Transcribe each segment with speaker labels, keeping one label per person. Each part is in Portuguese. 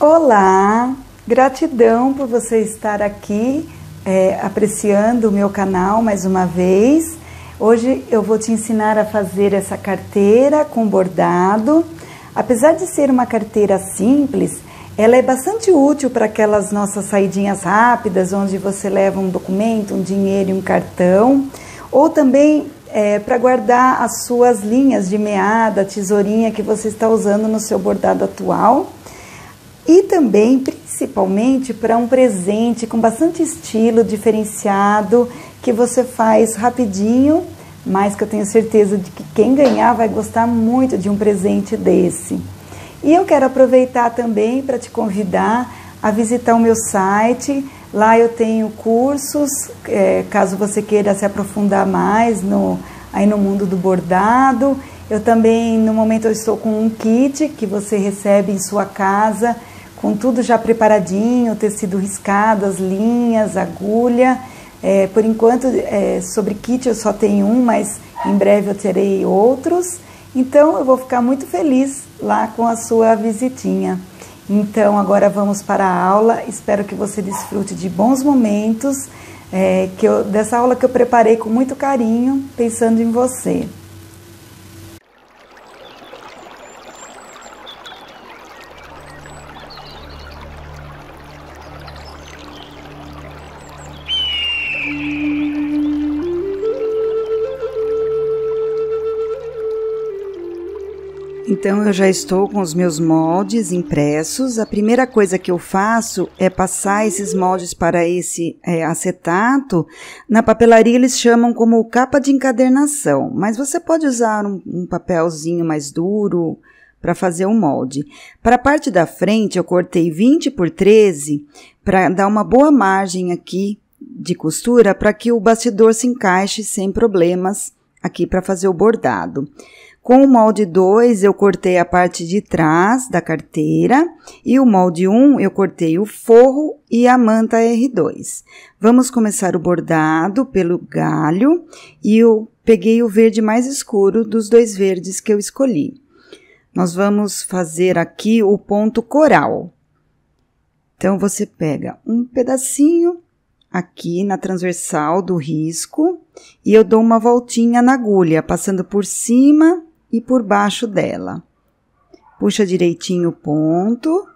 Speaker 1: Olá, gratidão por você estar aqui apreciando o meu canal mais uma vez. Hoje eu vou te ensinar a fazer essa carteira com bordado. Apesar de ser uma carteira simples, ela é bastante útil para aquelas nossas saidinhas rápidas, onde você leva um documento, um dinheiro e um cartão, ou também para guardar as suas linhas de meada, tesourinha que você está usando no seu bordado atual. E também, principalmente, para um presente com bastante estilo, diferenciado, que você faz rapidinho, mas que eu tenho certeza de que quem ganhar vai gostar muito de um presente desse. E eu quero aproveitar também para te convidar a visitar o meu site. Lá eu tenho cursos, caso você queira se aprofundar mais aí no mundo do bordado. Eu também, no momento, eu estou com um kit que você recebe em sua casa, com tudo já preparadinho, tecido riscado, as linhas, agulha. Por enquanto, sobre kit eu só tenho um, mas em breve eu terei outros. Então, eu vou ficar muito feliz lá com a sua visitinha. Então, agora vamos para a aula. Espero que você desfrute de bons momentos, dessa aula que eu preparei com muito carinho, pensando em você. Então, eu já estou com os meus moldes impressos. A primeira coisa que eu faço é passar esses moldes para esse acetato. Na papelaria eles chamam como capa de encadernação, mas você pode usar um papelzinho mais duro para fazer o molde. Para a parte da frente eu cortei 20 por 13 para dar uma boa margem aqui de costura para que o bastidor se encaixe sem problemas aqui para fazer o bordado. Com o molde 2, eu cortei a parte de trás da carteira e o molde 1, eu cortei o forro e a manta R2. Vamos começar o bordado pelo galho e eu peguei o verde mais escuro dos dois verdes que eu escolhi. Nós vamos fazer aqui o ponto coral. Então, você pega um pedacinho aqui na transversal do risco e eu dou uma voltinha na agulha, passando por cima e por baixo dela. Puxa direitinho o ponto.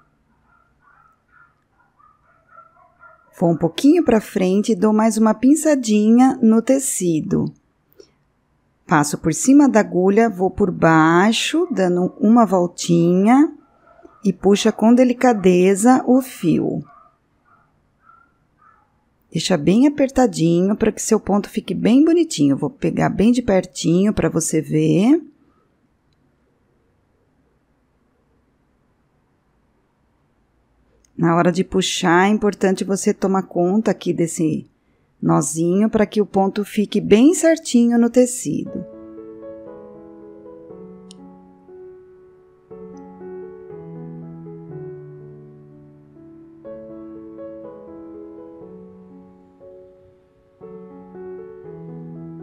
Speaker 1: Vou um pouquinho para frente e dou mais uma pinçadinha no tecido. Passo por cima da agulha, vou por baixo, dando uma voltinha e puxa com delicadeza o fio. Deixa bem apertadinho para que seu ponto fique bem bonitinho. Vou pegar bem de pertinho para você ver. Na hora de puxar, é importante você tomar conta aqui desse nozinho para que o ponto fique bem certinho no tecido.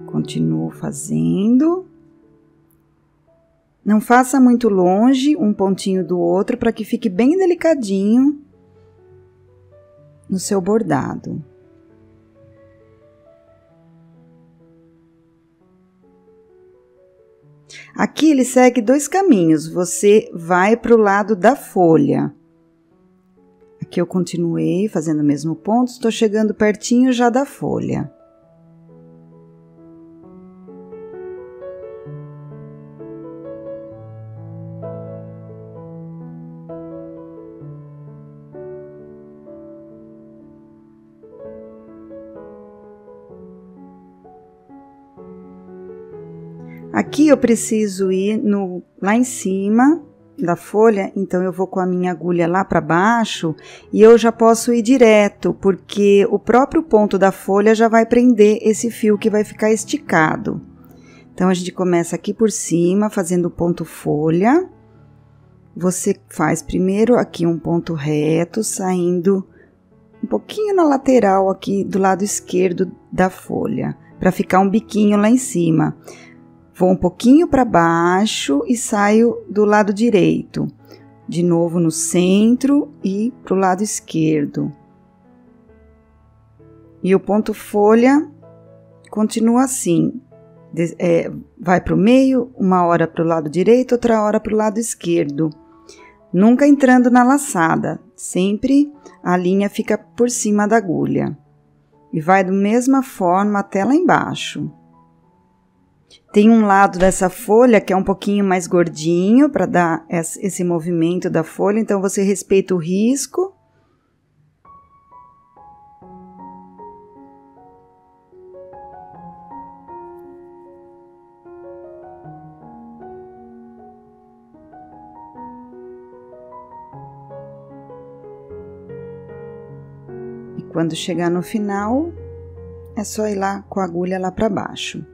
Speaker 1: Continuo fazendo. Não faça muito longe um pontinho do outro para que fique bem delicadinho no seu bordado. Aqui ele segue dois caminhos. Você vai para o lado da folha. Aqui eu continuei fazendo o mesmo ponto, estou chegando pertinho já da folha. Aqui eu preciso ir lá em cima da folha, então eu vou com a minha agulha lá para baixo e eu já posso ir direto, porque o próprio ponto da folha já vai prender esse fio que vai ficar esticado. Então, a gente começa aqui por cima, fazendo o ponto folha. Você faz primeiro aqui um ponto reto, saindo um pouquinho na lateral aqui do lado esquerdo da folha, para ficar um biquinho lá em cima. Vou um pouquinho para baixo e saio do lado direito. de novo no centro e para o lado esquerdo. E o ponto folha continua assim, vai para o meio, uma hora para o lado direito, outra hora para o lado esquerdo. Nunca entrando na laçada, sempre a linha fica por cima da agulha. E vai da mesma forma até lá embaixo. Tem um lado dessa folha que é um pouquinho mais gordinho para dar esse movimento da folha, então você respeita o risco. Quando chegar no final, é só ir lá com a agulha lá para baixo.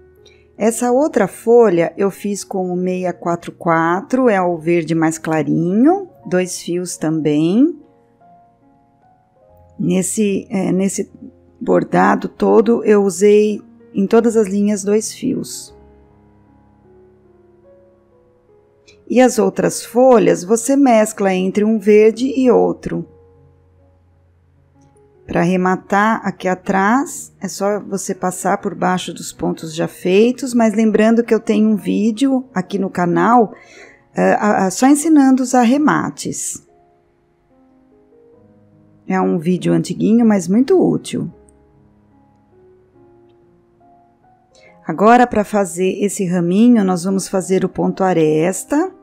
Speaker 1: Essa outra folha eu fiz com o 644, é o verde mais clarinho, 2 fios também. Nesse bordado todo eu usei em todas as linhas 2 fios. E as outras folhas você mescla entre um verde e outro. Para arrematar aqui atrás, é só você passar por baixo dos pontos já feitos, mas lembrando que eu tenho um vídeo aqui no canal só ensinando os arremates. É um vídeo antiguinho, mas muito útil. Agora, para fazer esse raminho, nós vamos fazer o ponto aresta.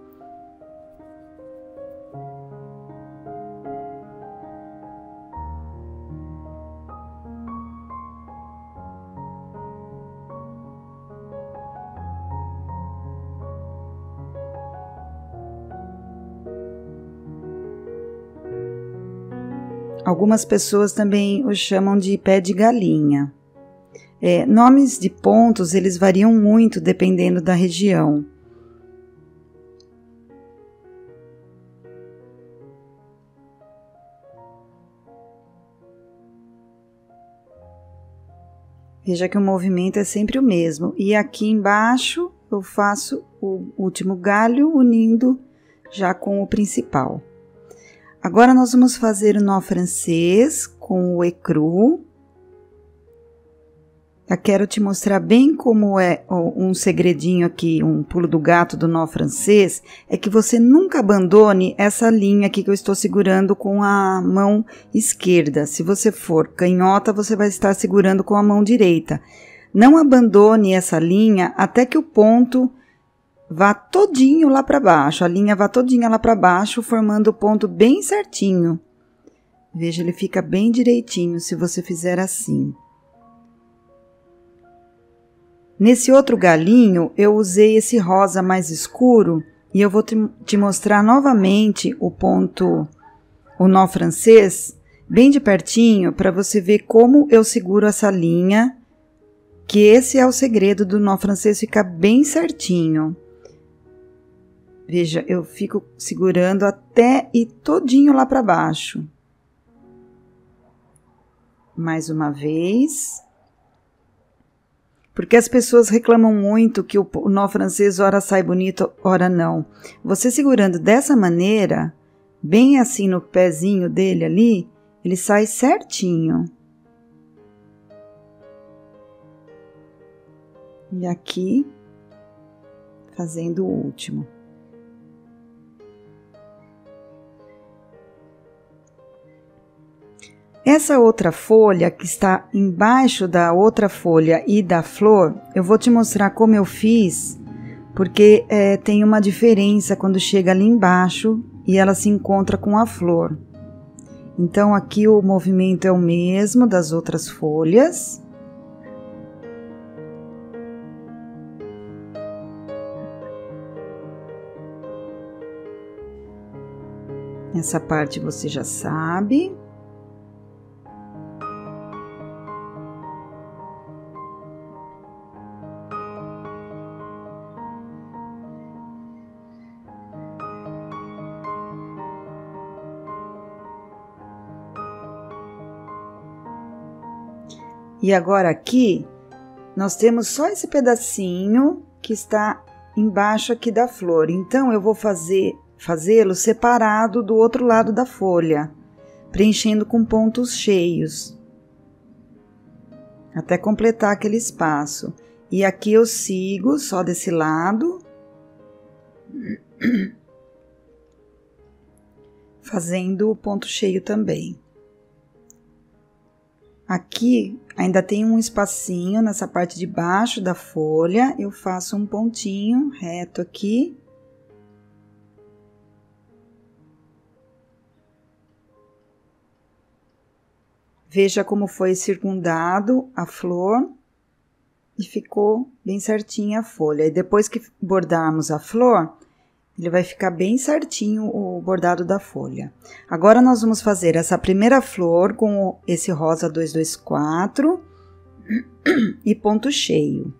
Speaker 1: Algumas pessoas também o chamam de pé de galinha. Nomes de pontos, eles variam muito dependendo da região. Veja que o movimento é sempre o mesmo. E aqui embaixo eu faço o último galho unindo já com o principal. Agora, nós vamos fazer o nó francês com o écru. Eu quero te mostrar bem como é um segredinho aqui, um pulo do gato do nó francês, é que você nunca abandone essa linha aqui que eu estou segurando com a mão esquerda. Se você for canhota, você vai estar segurando com a mão direita. Não abandone essa linha até que o ponto vá todinho lá para baixo, a linha vá todinha lá para baixo, formando o ponto bem certinho. Veja, ele fica bem direitinho se você fizer assim. Nesse outro galinho, eu usei esse rosa mais escuro e eu vou te mostrar novamente o nó francês, bem de pertinho, para você ver como eu seguro essa linha, que esse é o segredo do nó francês ficar bem certinho. Veja, eu fico segurando até ir todinho lá para baixo. Mais uma vez. Porque as pessoas reclamam muito que o nó francês ora sai bonito, ora não. Você segurando dessa maneira, bem assim no pezinho dele ali, ele sai certinho. E aqui, fazendo o último. Essa outra folha que está embaixo da outra folha e da flor, eu vou te mostrar como eu fiz, porque tem uma diferença quando chega ali embaixo e ela se encontra com a flor. Então, aqui o movimento é o mesmo das outras folhas. Essa parte você já sabe. E agora aqui, nós temos só esse pedacinho que está embaixo aqui da flor. Então, eu vou fazer fazê-lo separado do outro lado da folha, preenchendo com pontos cheios, até completar aquele espaço. E aqui eu sigo só desse lado, fazendo o ponto cheio também. Aqui ainda tem um espacinho nessa parte de baixo da folha, eu faço um pontinho reto aqui. Veja como foi circundado a flor e ficou bem certinha a folha. E depois que bordarmos a flor, ele vai ficar bem certinho o bordado da folha. Agora nós vamos fazer essa primeira flor com esse rosa 224 e ponto cheio.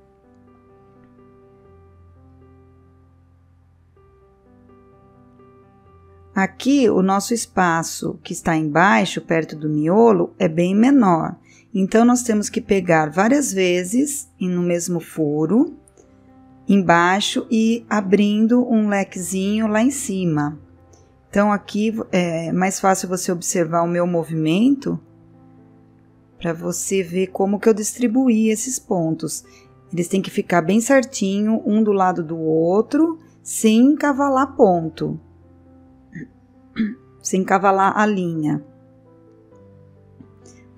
Speaker 1: Aqui o nosso espaço que está embaixo, perto do miolo, é bem menor. Então nós temos que pegar várias vezes no mesmo furo, embaixo, e abrindo um lequezinho lá em cima. Então aqui é mais fácil você observar o meu movimento para você ver como que eu distribuí esses pontos. Eles têm que ficar bem certinho, um do lado do outro, sem encavalar ponto, sem encavalar a linha.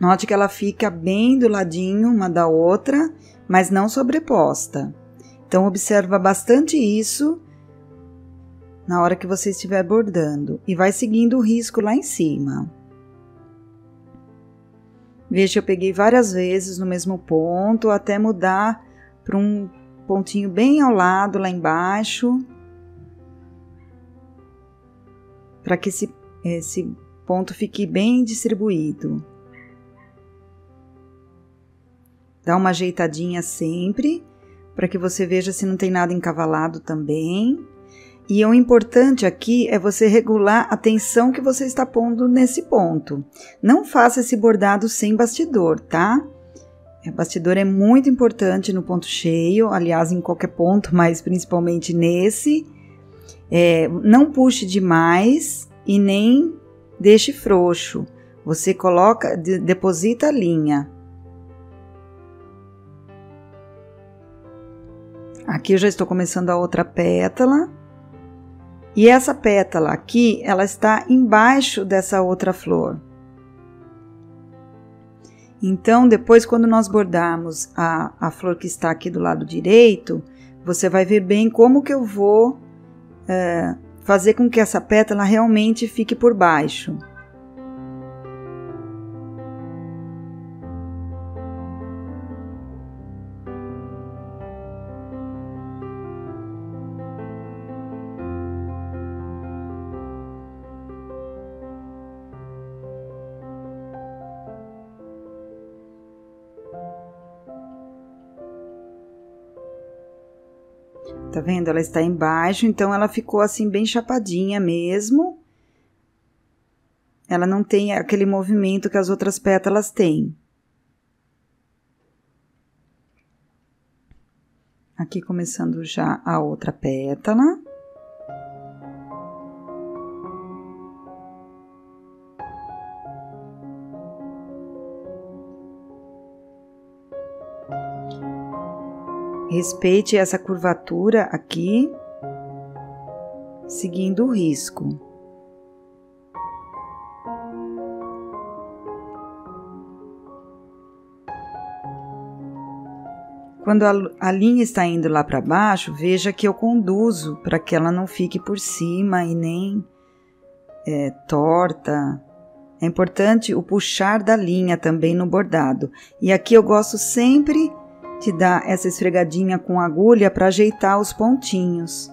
Speaker 1: Note que ela fica bem do ladinho uma da outra, mas não sobreposta. Então, observa bastante isso na hora que você estiver bordando e vai seguindo o risco lá em cima. Veja, eu peguei várias vezes no mesmo ponto até mudar para um pontinho bem ao lado lá embaixo, para que esse ponto fique bem distribuído. Dá uma ajeitadinha sempre, para que você veja se não tem nada encavalado também. E o importante aqui é você regular a tensão que você está pondo nesse ponto. Não faça esse bordado sem bastidor, tá? O bastidor é muito importante no ponto cheio, aliás, em qualquer ponto, mas principalmente nesse. Não puxe demais e nem deixe frouxo. Você coloca, deposita a linha. Aqui eu já estou começando a outra pétala. E essa pétala aqui, ela está embaixo dessa outra flor. Então, depois, quando nós bordarmos a flor que está aqui do lado direito, você vai ver bem como que eu vou fazer com que essa pétala realmente fique por baixo. Tá vendo? Ela está embaixo, então ela ficou assim bem chapadinha mesmo. Ela não tem aquele movimento que as outras pétalas têm. Aqui começando já a outra pétala. Respeite essa curvatura aqui, seguindo o risco. Quando a linha está indo lá para baixo, veja que eu conduzo para que ela não fique por cima e nem torta. É importante o puxar da linha também no bordado. E aqui eu gosto sempre de dar essa esfregadinha com a agulha para ajeitar os pontinhos.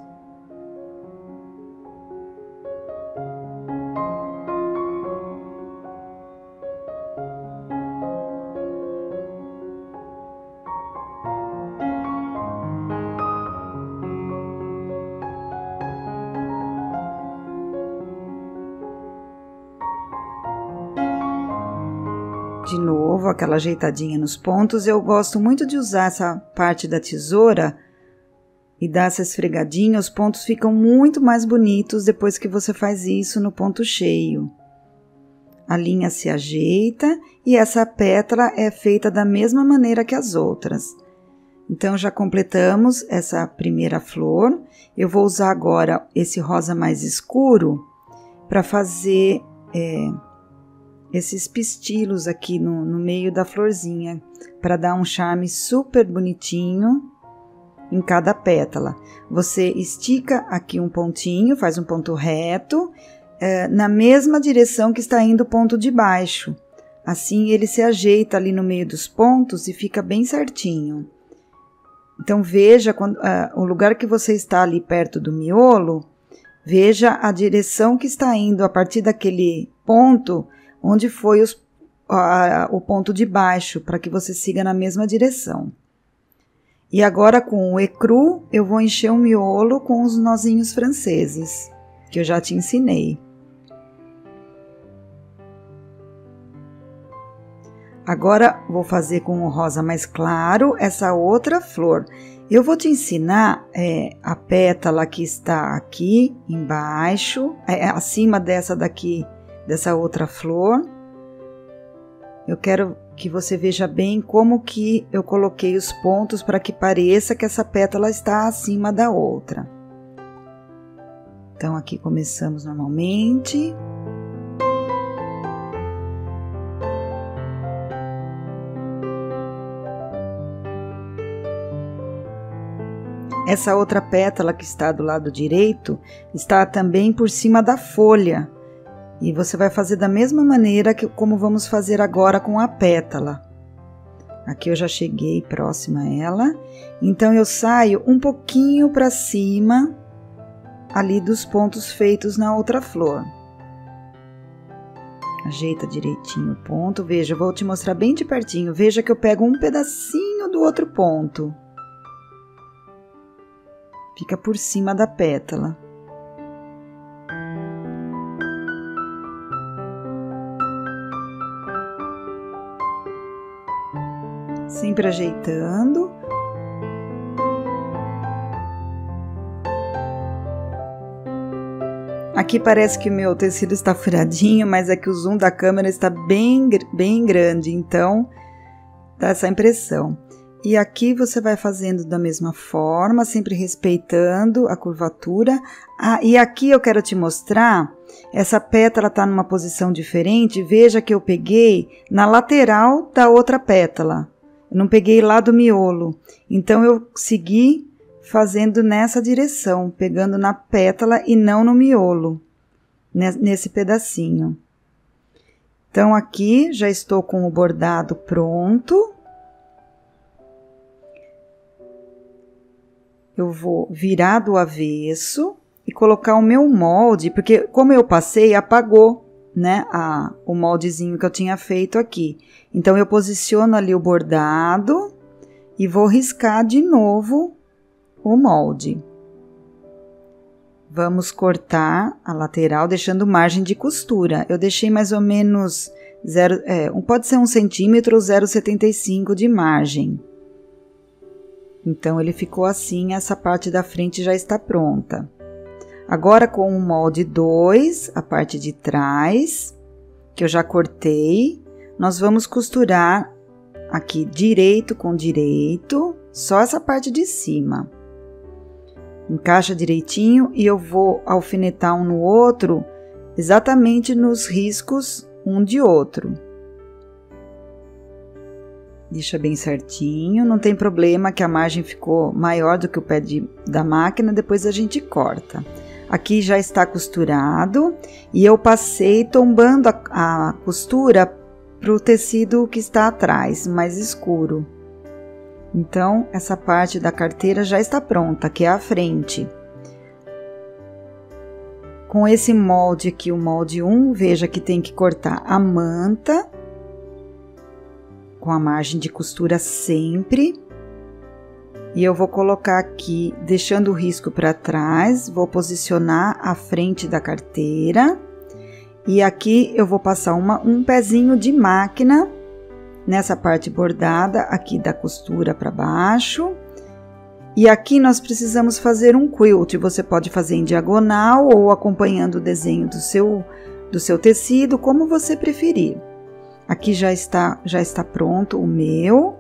Speaker 1: De novo, aquela ajeitadinha nos pontos. Eu gosto muito de usar essa parte da tesoura e dá essa esfregadinha, os pontos ficam muito mais bonitos depois que você faz isso no ponto cheio. A linha se ajeita e essa pétala é feita da mesma maneira que as outras. Então, já completamos essa primeira flor. Eu vou usar agora esse rosa mais escuro para fazer esses pistilos aqui no meio da florzinha, para dar um charme super bonitinho em cada pétala. Você estica aqui um pontinho, faz um ponto reto, na mesma direção que está indo o ponto de baixo. Assim ele se ajeita ali no meio dos pontos e fica bem certinho. Então veja o lugar que você está ali perto do miolo, veja a direção que está indo a partir daquele ponto onde foi o ponto de baixo, para que você siga na mesma direção. E agora com o ecru eu vou encher o miolo com os nozinhos franceses, que eu já te ensinei. Agora vou fazer com o rosa mais claro essa outra flor. Eu vou te ensinar a pétala que está aqui embaixo, acima dessa daqui, dessa outra flor. Eu quero que você veja bem como que eu coloquei os pontos para que pareça que essa pétala está acima da outra. Então, aqui começamos normalmente. Essa outra pétala que está do lado direito está também por cima da folha. E você vai fazer da mesma maneira como vamos fazer agora com a pétala. Aqui eu já cheguei próxima a ela. Então, eu saio um pouquinho para cima ali dos pontos feitos na outra flor. Ajeita direitinho o ponto. Veja, eu vou te mostrar bem de pertinho. Veja que eu pego um pedacinho do outro ponto. Fica por cima da pétala. Sempre ajeitando. Aqui parece que o meu tecido está furadinho, mas é que o zoom da câmera está bem grande, então dá essa impressão. E aqui você vai fazendo da mesma forma, sempre respeitando a curvatura. E aqui eu quero te mostrar, essa pétala está numa posição diferente, veja que eu peguei na lateral da outra pétala. Eu não peguei lá do miolo, então eu segui fazendo nessa direção, pegando na pétala e não no miolo, nesse pedacinho. Então, aqui já estou com o bordado pronto. Eu vou virar do avesso e colocar o meu molde, porque como eu passei, apagou, né, o moldezinho que eu tinha feito aqui. Então, eu posiciono ali o bordado e vou riscar de novo o molde. Vamos cortar a lateral, deixando margem de costura. Eu deixei mais ou menos, pode ser 1 centímetro ou 0,75 de margem. Então, ele ficou assim, essa parte da frente já está pronta. Agora, com o molde 2, a parte de trás, que eu já cortei, nós vamos costurar aqui direito com direito, só essa parte de cima. Encaixa direitinho e eu vou alfinetar um no outro, exatamente nos riscos um de outro. Deixa bem certinho, não tem problema que a margem ficou maior do que o pé da máquina, depois a gente corta. Aqui já está costurado e eu passei tombando a costura para o tecido que está atrás, mais escuro. Então, essa parte da carteira já está pronta, que é a frente. Com esse molde aqui, o molde 1, veja que tem que cortar a manta, com a margem de costura sempre. E eu vou colocar aqui, deixando o risco para trás, vou posicionar a frente da carteira. E aqui eu vou passar um pezinho de máquina nessa parte bordada aqui da costura para baixo. E aqui nós precisamos fazer um quilt. Você pode fazer em diagonal ou acompanhando o desenho do seu tecido, como você preferir. Aqui já está pronto o meu.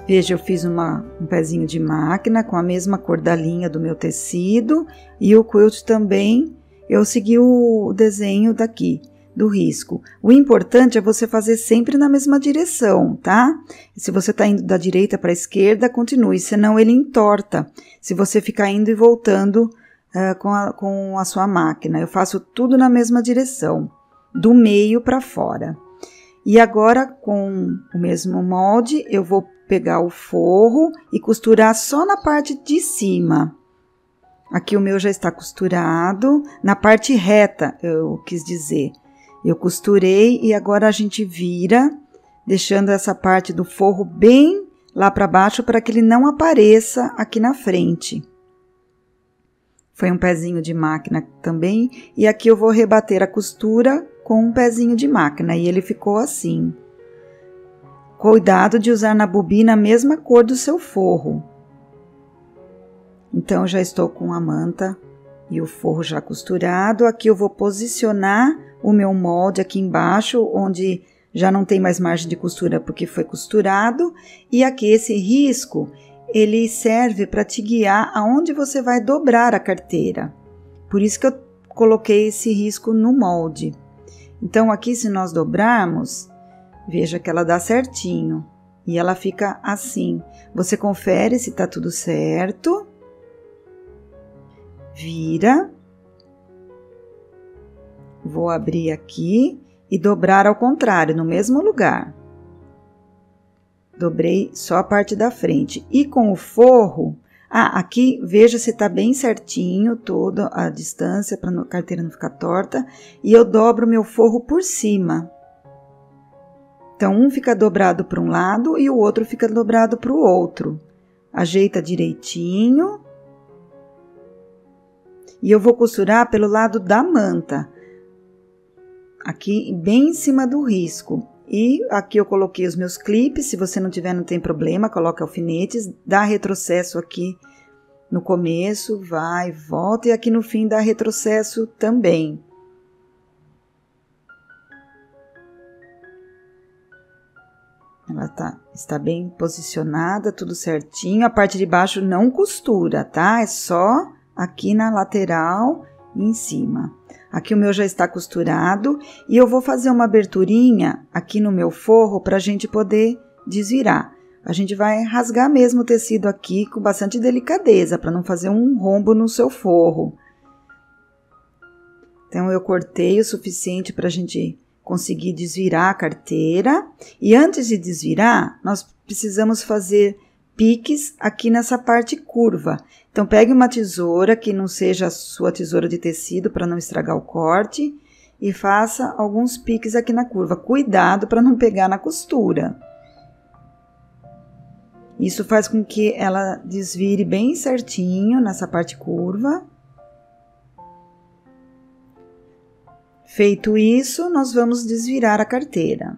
Speaker 1: Veja, eu fiz um pezinho de máquina com a mesma cor da linha do meu tecido. E o quilt também, eu segui o desenho daqui, do risco. O importante é você fazer sempre na mesma direção, tá? Se você está indo da direita para a esquerda, continue, senão ele entorta. Se você ficar indo e voltando com a sua máquina. Eu faço tudo na mesma direção, do meio para fora. E agora, com o mesmo molde, eu vou pegar o forro e costurar só na parte de cima. Aqui o meu já está costurado, na parte reta, eu quis dizer. Eu costurei e agora a gente vira, deixando essa parte do forro bem lá para baixo para que ele não apareça aqui na frente. Foi um pezinho de máquina também, e aqui eu vou rebater a costura com um pezinho de máquina, e ele ficou assim. Cuidado de usar na bobina a mesma cor do seu forro. Então, eu já estou com a manta e o forro já costurado. Aqui eu vou posicionar o meu molde aqui embaixo, onde já não tem mais margem de costura porque foi costurado. E aqui esse risco, ele serve para te guiar aonde você vai dobrar a carteira. Por isso que eu coloquei esse risco no molde. Então, aqui se nós dobrarmos, veja que ela dá certinho. E ela fica assim. Você confere se tá tudo certo. Vira. Vou abrir aqui e dobrar ao contrário, no mesmo lugar. Dobrei só a parte da frente. E com o forro, aqui veja se tá bem certinho toda a distância para a carteira não ficar torta. E eu dobro meu forro por cima. Então, um fica dobrado para um lado e o outro fica dobrado para o outro. Ajeita direitinho. E eu vou costurar pelo lado da manta. Aqui bem em cima do risco. E aqui eu coloquei os meus clipes. Se você não tiver, não tem problema, coloca alfinetes. Dá retrocesso aqui no começo, vai, volta. E aqui no fim dá retrocesso também. Ela está bem posicionada, tudo certinho. A parte de baixo não costura, tá? É só aqui na lateral e em cima. Aqui o meu já está costurado e eu vou fazer uma aberturinha aqui no meu forro para a gente poder desvirar. A gente vai rasgar mesmo o tecido aqui com bastante delicadeza para não fazer um rombo no seu forro. Então, eu cortei o suficiente para a gente conseguir desvirar a carteira. E antes de desvirar, nós precisamos fazer piques aqui nessa parte curva. Então, pegue uma tesoura que não seja a sua tesoura de tecido para não estragar o corte e faça alguns piques aqui na curva. Cuidado para não pegar na costura. Isso faz com que ela desvire bem certinho nessa parte curva. Feito isso, nós vamos desvirar a carteira.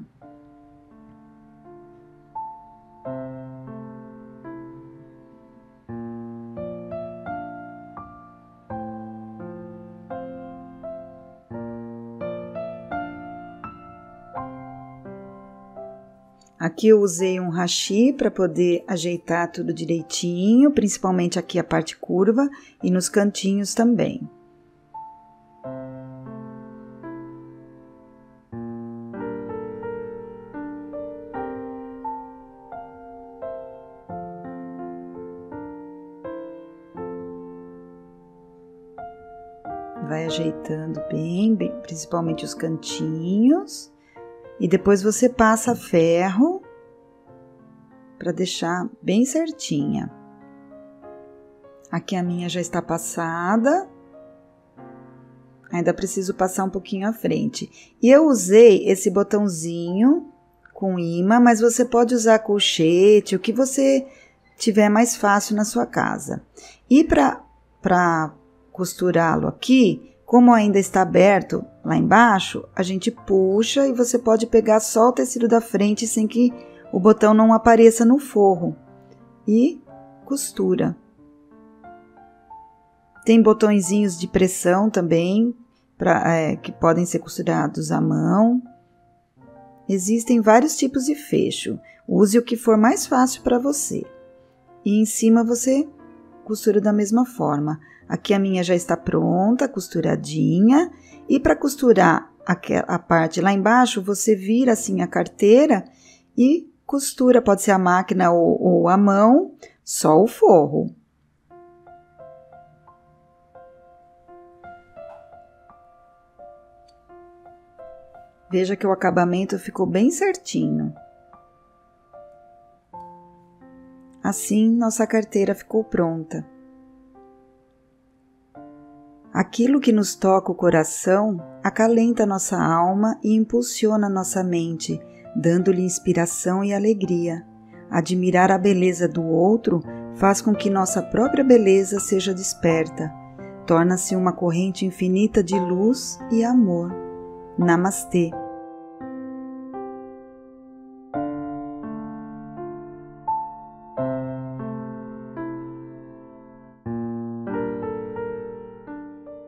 Speaker 1: Aqui eu usei um hashi para poder ajeitar tudo direitinho, principalmente aqui a parte curva e nos cantinhos também. Vai ajeitando bem, principalmente os cantinhos. E depois você passa ferro para deixar bem certinha. Aqui a minha já está passada. Ainda preciso passar um pouquinho à frente. E eu usei esse botãozinho com imã, mas você pode usar colchete, o que você tiver mais fácil na sua casa. E para costurá-lo aqui, como ainda está aberto lá embaixo, a gente puxa e você pode pegar só o tecido da frente sem que o botão não apareça no forro. E costura. Tem botõezinhos de pressão também, que podem ser costurados à mão. Existem vários tipos de fecho. Use o que for mais fácil para você. E em cima você costura da mesma forma. Aqui a minha já está pronta, costuradinha. E para costurar a parte lá embaixo, você vira assim a carteira e costura, pode ser a máquina ou a mão, só o forro. Veja que o acabamento ficou bem certinho. Assim, nossa carteira ficou pronta. Aquilo que nos toca o coração acalenta nossa alma e impulsiona nossa mente, dando-lhe inspiração e alegria. Admirar a beleza do outro faz com que nossa própria beleza seja desperta. Torna-se uma corrente infinita de luz e amor. Namastê!